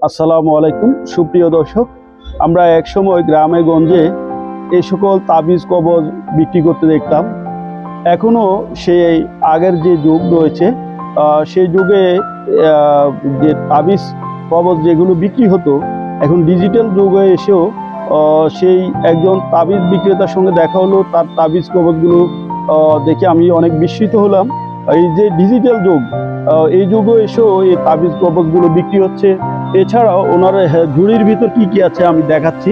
আসসালামু আলাইকুম সুপ্রিয় দর্শক, আমরা একসময় গ্রামে গঞ্জে এই সকল তাবিজ কবজ বিক্রি করতে দেখতাম। এখনও সেই আগের যে যুগ রয়েছে, সেই যুগে যে তাবিজ কবজ যেগুলো বিক্রি হতো, এখন ডিজিটাল যুগে এসেও সেই একজন তাবিজ বিক্রেতার সঙ্গে দেখা হলো। তার তাবিজ কবজগুলো দেখে আমি অনেক বিস্মিত হলাম। এই যে ডিজিটাল যুগ, এই যুগে এসেও এই তাবিজ কবজগুলো বিক্রি হচ্ছে। এছাড়াও ওনার ঝুড়ির ভিতর কি কি আছে আমি দেখাচ্ছি।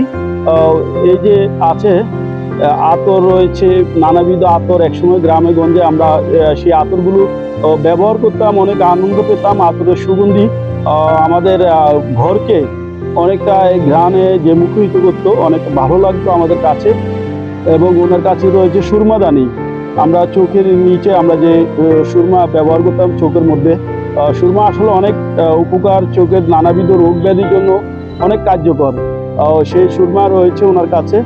এই যে আছে আতর রয়েছে, নানাবিধ আতর। একসময় গ্রামে গঞ্জে আমরা সেই আতরগুলো ব্যবহার করতাম, অনেক আনন্দ পেতাম। আতরের সুগন্ধি আমাদের ঘরকে অনেকটা ঘ্রাণে যে মুখরিত করতো, অনেক ভালো লাগতো আমাদের কাছে। এবং ওনার কাছে রয়েছে সুরমাদানি। আমরা চোখের নিচে আমরা যে সুরমা ব্যবহার করতাম চোখের মধ্যে, সুরমা আসলে অনেক উপকার, চোখের নানাবিধ রোগ ব্যাধির জন্য অনেক কার্যকর। সেই সুরমা রয়েছে ওনার কাছে।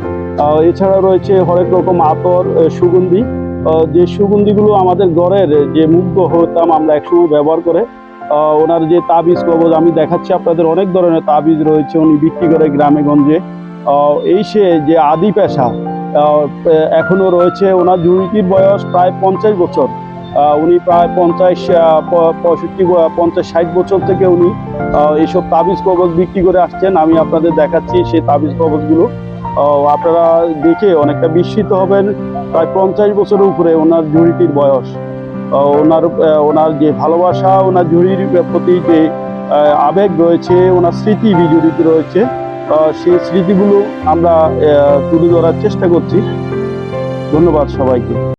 এছাড়া রয়েছে হরেক রকম আতর, সুগন্ধি। যে সুগন্ধিগুলো আমাদের ঘরের যে মুগ্ধ হতাম আমরা একসময় ব্যবহার করে। ওনার যে তাবিজ কবজ আমি দেখাচ্ছি আপনাদের, অনেক ধরনের তাবিজ রয়েছে উনি বিক্রি করে গ্রামে গঞ্জে। এই সে যে আদি পেশা এখনো রয়েছে। ওনার ঝুড়িটির বয়স প্রায় 50 বছর। উনি প্রায় 50-60 বছর থেকে উনি এইসব তাবিজ কবজ বিক্রি করে আসছেন। আমি আপনাদের দেখাচ্ছি সেই তাবিজ কবজগুলো। আপনারা দেখে অনেকটা বিস্মিত হবেন। প্রায় 50 বছরের উপরে ওনার ঝুড়িটির বয়স। ওনার যে ভালোবাসা, ওনার ঝুড়ির প্রতি যে আবেগ রয়েছে, ওনার স্মৃতি বিজড়িত রয়েছে, সেই স্মৃতিগুলো আমরা তুলে ধরার চেষ্টা করছি। ধন্যবাদ সবাইকে।